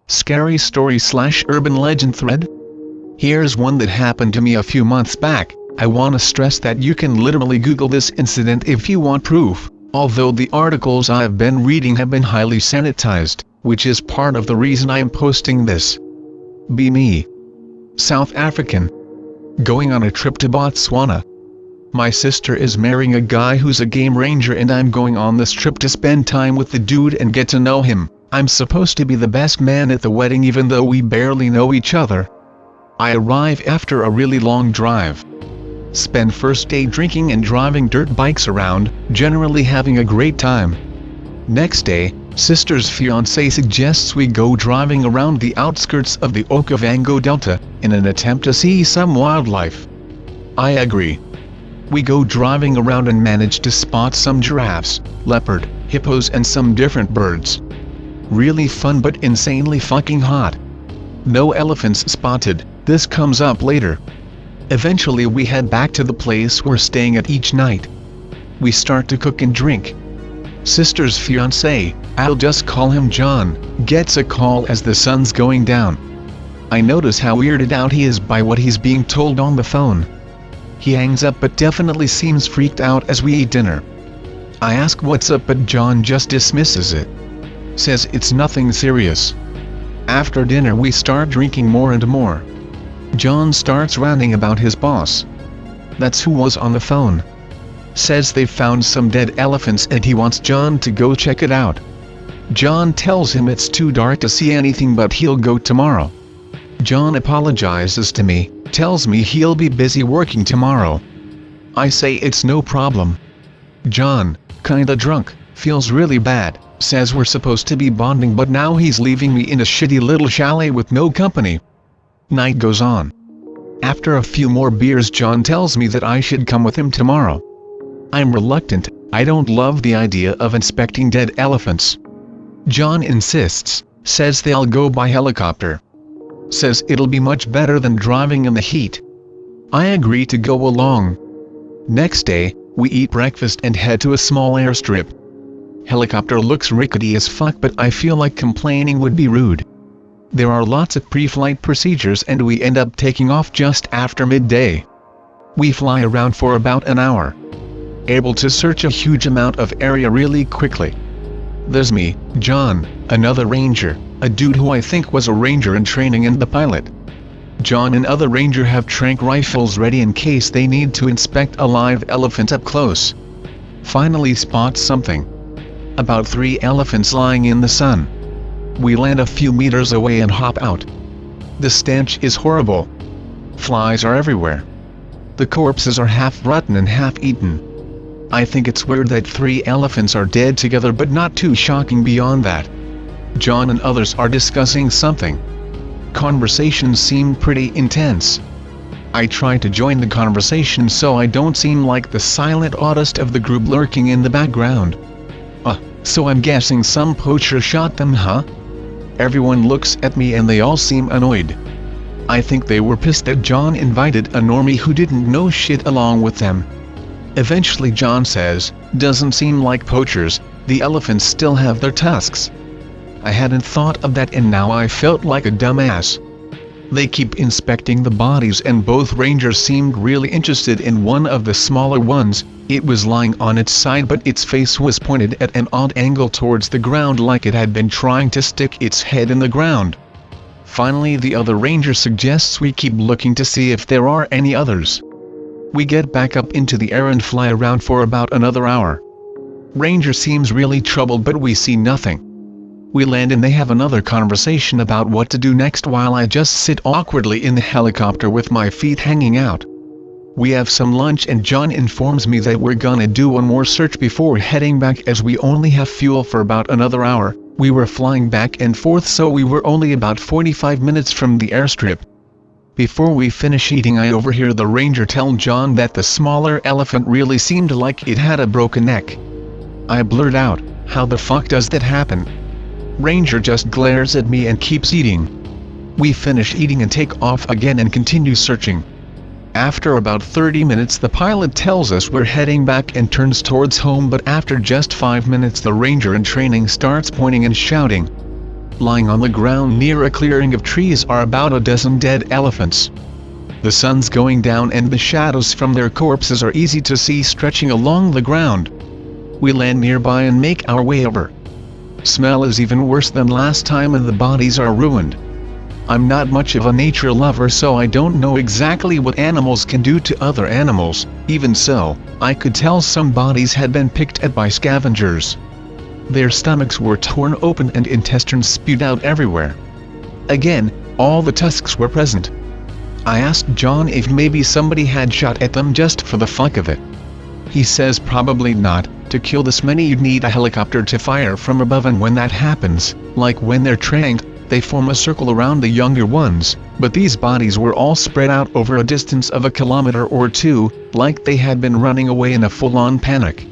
Scary story/urban legend thread? Here's one that happened to me a few months back. I want to stress that you can literally Google this incident if you want proof, although the articles I've been reading have been highly sanitized, which is part of the reason I am posting this. Be me. South African. Going on a trip to Botswana. My sister is marrying a guy who's a game ranger and I'm going on this trip to spend time with the dude and get to know him. I'm supposed to be the best man at the wedding even though we barely know each other. I arrive after a really long drive. Spend first day drinking and driving dirt bikes around, generally having a great time. Next day, sister's fiancé suggests we go driving around the outskirts of the Okavango Delta, in an attempt to see some wildlife. I agree. We go driving around and manage to spot some giraffes, leopard, hippos and some different birds. Really fun but insanely fucking hot. No elephants spotted, this comes up later. Eventually we head back to the place we're staying at each night. We start to cook and drink. Sister's fiancé, I'll just call him John, gets a call as the sun's going down. I notice how weirded out he is by what he's being told on the phone. He hangs up but definitely seems freaked out as we eat dinner. I ask what's up but John just dismisses it. Says it's nothing serious. After dinner we start drinking more and more. John starts ranting about his boss. That's who was on the phone. Says they found some dead elephants and he wants John to go check it out. John tells him it's too dark to see anything but he'll go tomorrow. John apologizes to me, tells me he'll be busy working tomorrow. I say it's no problem. John, kinda drunk, feels really bad, says we're supposed to be bonding but now he's leaving me in a shitty little chalet with no company. Night goes on. After a few more beers John tells me that I should come with him tomorrow. I'm reluctant, I don't love the idea of inspecting dead elephants. John insists, says they'll go by helicopter. Says it'll be much better than driving in the heat. I agree to go along. Next day, we eat breakfast and head to a small airstrip. Helicopter looks rickety as fuck but I feel like complaining would be rude. There are lots of pre-flight procedures and we end up taking off just after midday. We fly around for about an hour. Able to search a huge amount of area really quickly. There's me, John, another ranger, a dude who I think was a ranger in training and the pilot. John and other ranger have tranq rifles ready in case they need to inspect a live elephant up close. Finally spot something. About 3 elephants lying in the sun. We land a few meters away and hop out. The stench is horrible. Flies are everywhere. The corpses are half rotten and half eaten. I think it's weird that 3 elephants are dead together but not too shocking beyond that. John and others are discussing something. Conversations seem pretty intense. I try to join the conversation so I don't seem like the silent autist of the group lurking in the background. So I'm guessing some poacher shot them, huh? Everyone looks at me and they all seem annoyed. I think they were pissed that John invited a normie who didn't know shit along with them. Eventually John says, doesn't seem like poachers, the elephants still have their tusks. I hadn't thought of that and now I felt like a dumbass. They keep inspecting the bodies and both rangers seemed really interested in one of the smaller ones. It was lying on its side but its face was pointed at an odd angle towards the ground like it had been trying to stick its head in the ground. Finally the other ranger suggests we keep looking to see if there are any others. We get back up into the air and fly around for about another hour. Ranger seems really troubled but we see nothing. We land and they have another conversation about what to do next while I just sit awkwardly in the helicopter with my feet hanging out. We have some lunch and John informs me that we're gonna do one more search before heading back as we only have fuel for about another hour. We were flying back and forth so we were only about 45 minutes from the airstrip. Before we finish eating I overhear the ranger tell John that the smaller elephant really seemed like it had a broken neck. I blurt out, how the fuck does that happen? Ranger just glares at me and keeps eating. We finish eating and take off again and continue searching. After about 30 minutes the pilot tells us we're heading back and turns towards home but after just 5 minutes the ranger in training starts pointing and shouting. Lying on the ground near a clearing of trees are about a dozen dead elephants. The sun's going down and the shadows from their corpses are easy to see stretching along the ground. We land nearby and make our way over. Smell is even worse than last time and the bodies are ruined. I'm not much of a nature lover, so I don't know exactly what animals can do to other animals. Even so, I could tell some bodies had been picked at by scavengers. Their stomachs were torn open and intestines spewed out everywhere. Again, all the tusks were present. I asked John if maybe somebody had shot at them just for the fuck of it. He says probably not. To kill this many you'd need a helicopter to fire from above, and when that happens, like when they're trained, they form a circle around the younger ones, but these bodies were all spread out over a distance of 1 kilometer or 2, like they had been running away in a full-on panic.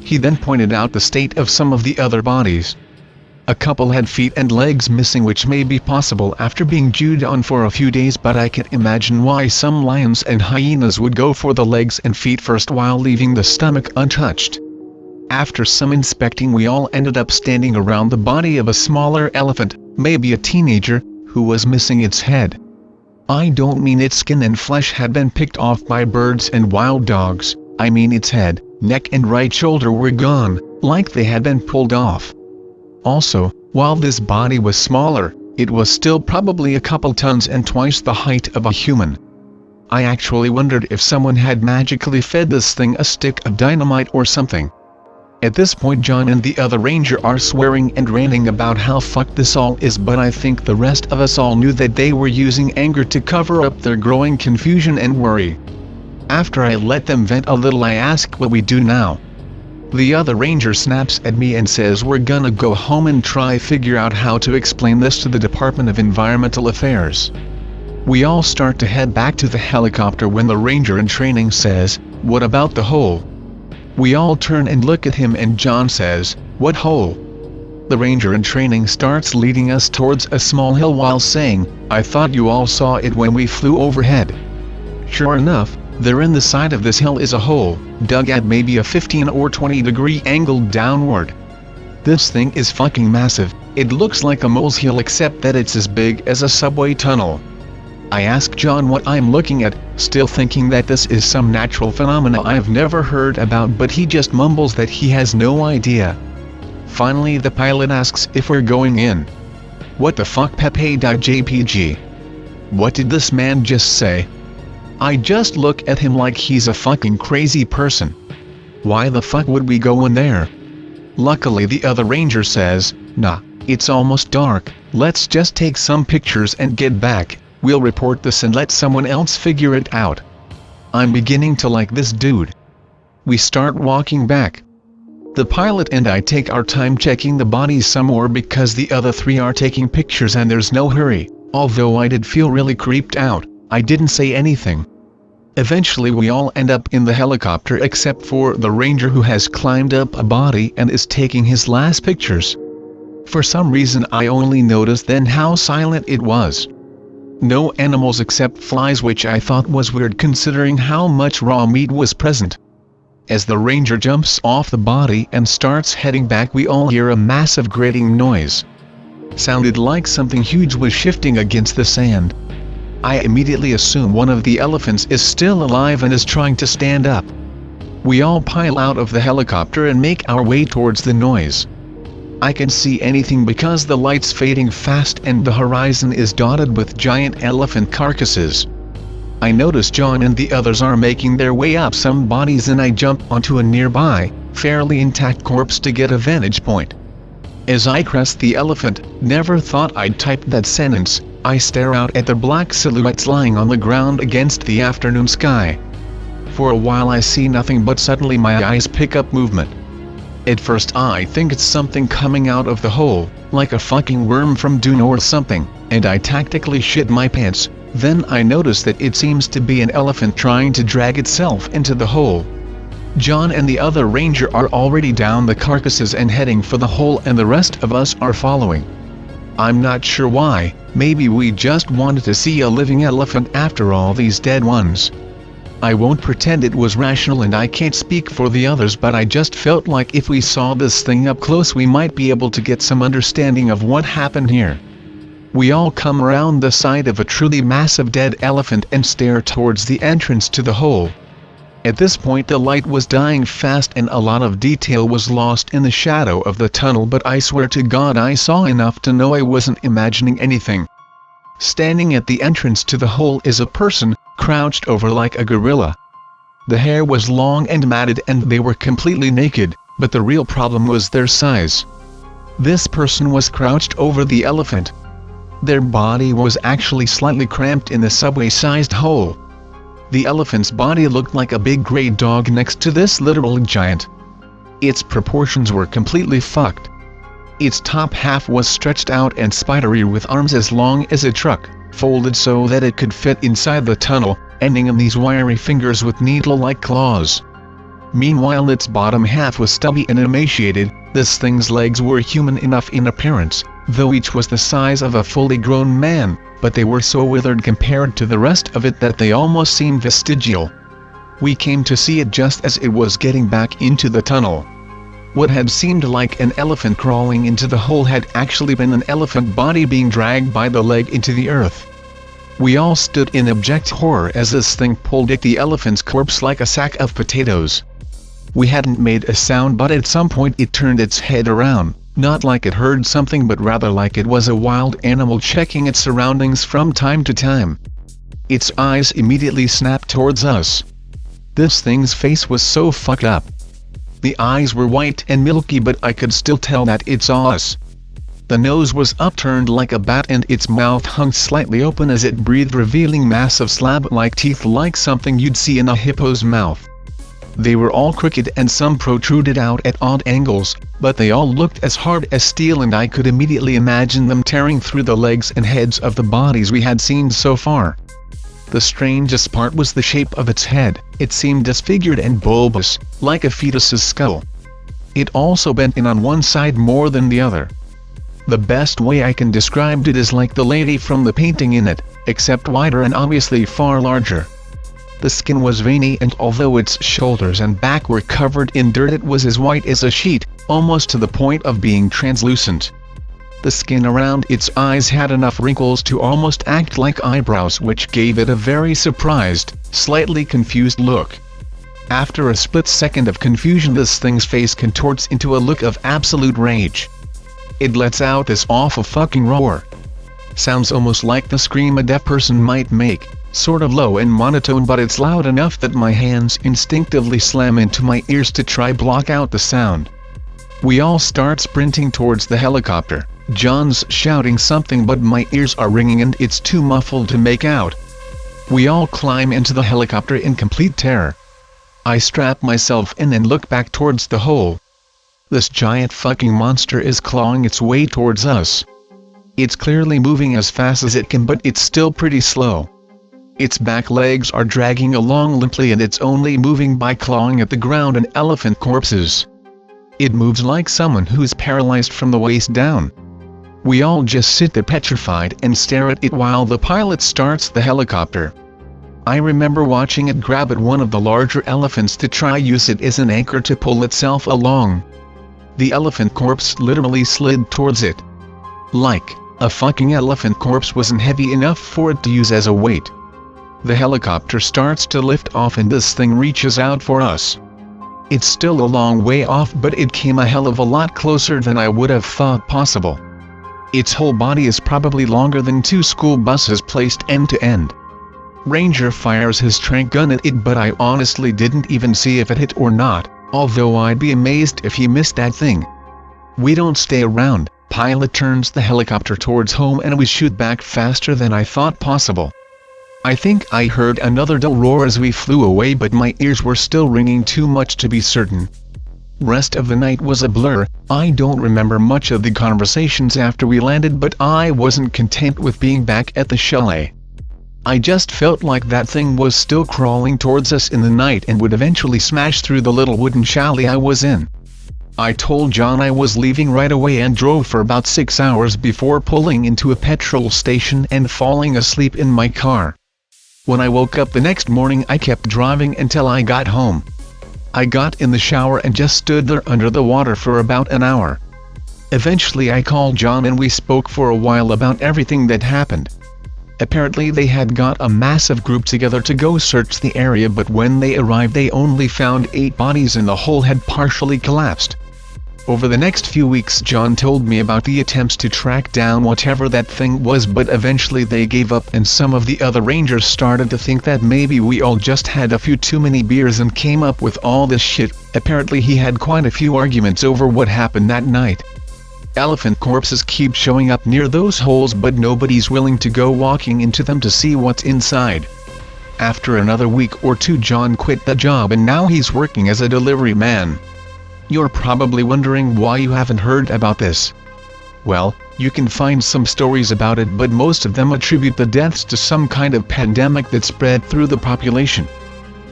He then pointed out the state of some of the other bodies. A couple had feet and legs missing, which may be possible after being chewed on for a few days, but I can imagine why some lions and hyenas would go for the legs and feet first while leaving the stomach untouched. After some inspecting, we all ended up standing around the body of a smaller elephant, maybe a teenager, who was missing its head. I don't mean its skin and flesh had been picked off by birds and wild dogs, I mean its head, neck and right shoulder were gone, like they had been pulled off. Also, while this body was smaller, it was still probably a couple tons and twice the height of a human. I actually wondered if someone had magically fed this thing a stick of dynamite or something. At this point John and the other ranger are swearing and ranting about how fucked this all is, but I think the rest of us all knew that they were using anger to cover up their growing confusion and worry. After I let them vent a little, I ask what we do now. The other ranger snaps at me and says we're gonna go home and try figure out how to explain this to the Department of Environmental Affairs. We all start to head back to the helicopter when the ranger in training says, "What about the hole?" We all turn and look at him and John says, "What hole?" The ranger in training starts leading us towards a small hill while saying, "I thought you all saw it when we flew overhead." Sure enough, there in the side of this hill is a hole, dug at maybe a 15 or 20 degree angle downward. This thing is fucking massive. It looks like a molehill except that it's as big as a subway tunnel. I ask John what I'm looking at, still thinking that this is some natural phenomena I've never heard about, but he just mumbles that he has no idea. Finally the pilot asks if we're going in. What the fuck, Pepe.jpg? What did this man just say? I just look at him like he's a fucking crazy person. Why the fuck would we go in there? Luckily the other ranger says, "Nah, it's almost dark, let's just take some pictures and get back. We'll report this and let someone else figure it out." I'm beginning to like this dude. We start walking back. The pilot and I take our time checking the bodies some more because the other three are taking pictures and there's no hurry. Although I did feel really creeped out, I didn't say anything. Eventually we all end up in the helicopter except for the ranger, who has climbed up a body and is taking his last pictures. For some reason I only noticed then how silent it was. No animals except flies, which I thought was weird considering how much raw meat was present. As the ranger jumps off the body and starts heading back, we all hear a massive grating noise. Sounded like something huge was shifting against the sand. I immediately assume one of the elephants is still alive and is trying to stand up. We all pile out of the helicopter and make our way towards the noise. I can see anything because the light's fading fast and the horizon is dotted with giant elephant carcasses. I notice John and the others are making their way up some bodies and I jump onto a nearby, fairly intact corpse to get a vantage point. As I crest the elephant, never thought I'd type that sentence, I stare out at the black silhouettes lying on the ground against the afternoon sky. For a while I see nothing, but suddenly my eyes pick up movement. At first I think it's something coming out of the hole, like a fucking worm from Dune or something, and I tactically shit my pants. Then I notice that it seems to be an elephant trying to drag itself into the hole. John and the other ranger are already down the carcasses and heading for the hole, and the rest of us are following. I'm not sure why, maybe we just wanted to see a living elephant after all these dead ones. I won't pretend it was rational and I can't speak for the others, but I just felt like if we saw this thing up close we might be able to get some understanding of what happened here. We all come around the side of a truly massive dead elephant and stare towards the entrance to the hole. At this point the light was dying fast and a lot of detail was lost in the shadow of the tunnel, but I swear to God I saw enough to know I wasn't imagining anything. Standing at the entrance to the hole is a person, crouched over like a gorilla. The hair was long and matted and they were completely naked, but the real problem was their size. This person was crouched over the elephant. Their body was actually slightly cramped in the subway-sized hole. The elephant's body looked like a big grey dog next to this literal giant. Its proportions were completely fucked. Its top half was stretched out and spidery with arms as long as a truck, folded so that it could fit inside the tunnel, ending in these wiry fingers with needle-like claws. Meanwhile its bottom half was stubby and emaciated. This thing's legs were human enough in appearance, though each was the size of a fully grown man, but they were so withered compared to the rest of it that they almost seemed vestigial. We came to see it just as it was getting back into the tunnel. What had seemed like an elephant crawling into the hole had actually been an elephant body being dragged by the leg into the earth. We all stood in abject horror as this thing pulled at the elephant's corpse like a sack of potatoes. We hadn't made a sound, but at some point it turned its head around, not like it heard something but rather like it was a wild animal checking its surroundings from time to time. Its eyes immediately snapped towards us. This thing's face was so fucked up. The eyes were white and milky, but I could still tell that it saw us. The nose was upturned like a bat and its mouth hung slightly open as it breathed, revealing massive slab-like teeth like something you'd see in a hippo's mouth. They were all crooked and some protruded out at odd angles, but they all looked as hard as steel and I could immediately imagine them tearing through the legs and heads of the bodies we had seen so far. The strangest part was the shape of its head. It seemed disfigured and bulbous, like a fetus's skull. It also bent in on one side more than the other. The best way I can describe it is like the lady from the painting in it, except wider and obviously far larger. The skin was veiny and although its shoulders and back were covered in dirt it was as white as a sheet, almost to the point of being translucent. The skin around its eyes had enough wrinkles to almost act like eyebrows, which gave it a very surprised, slightly confused look. After a split second of confusion this thing's face contorts into a look of absolute rage. It lets out this awful fucking roar. Sounds almost like the scream a deaf person might make, sort of low and monotone, but it's loud enough that my hands instinctively slam into my ears to try block out the sound. We all start sprinting towards the helicopter. John's shouting something but my ears are ringing and it's too muffled to make out. We all climb into the helicopter in complete terror. I strap myself in and look back towards the hole. This giant fucking monster is clawing its way towards us. It's clearly moving as fast as it can, but it's still pretty slow. Its back legs are dragging along limply and it's only moving by clawing at the ground and elephant corpses. It moves like someone who's paralyzed from the waist down. We all just sit there petrified and stare at it while the pilot starts the helicopter. I remember watching it grab at one of the larger elephants to try use it as an anchor to pull itself along. The elephant corpse literally slid towards it. Like, a fucking elephant corpse wasn't heavy enough for it to use as a weight. The helicopter starts to lift off and this thing reaches out for us. It's still a long way off, but it came a hell of a lot closer than I would have thought possible. Its whole body is probably longer than 2 school buses placed end to end. Ranger fires his tranq gun at it, but I honestly didn't even see if it hit or not, although I'd be amazed if he missed that thing. We don't stay around. Pilot turns the helicopter towards home and we shoot back faster than I thought possible. I think I heard another dull roar as we flew away, but my ears were still ringing too much to be certain. Rest of the night was a blur. I don't remember much of the conversations after we landed, but I wasn't content with being back at the chalet. I just felt like that thing was still crawling towards us in the night and would eventually smash through the little wooden chalet I was in. I told John I was leaving right away and drove for about 6 hours before pulling into a petrol station and falling asleep in my car. When I woke up the next morning, I kept driving until I got home. I got in the shower and just stood there under the water for about an hour. Eventually I called John and we spoke for a while about everything that happened. Apparently they had got a massive group together to go search the area, but when they arrived they only found 8 bodies and the whole had partially collapsed. Over the next few weeks John told me about the attempts to track down whatever that thing was, but eventually they gave up and some of the other rangers started to think that maybe we all just had a few too many beers and came up with all this shit. Apparently he had quite a few arguments over what happened that night. Elephant corpses keep showing up near those holes, but nobody's willing to go walking into them to see what's inside. After another week or two John quit that job and now he's working as a delivery man. You're probably wondering why you haven't heard about this. Well, you can find some stories about it, but most of them attribute the deaths to some kind of pandemic that spread through the population.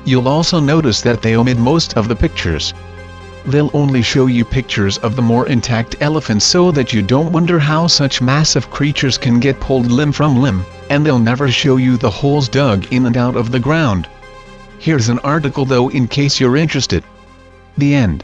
You'll also notice that they omit most of the pictures. They'll only show you pictures of the more intact elephants so that you don't wonder how such massive creatures can get pulled limb from limb, and they'll never show you the holes dug in and out of the ground. Here's an article though in case you're interested. The end.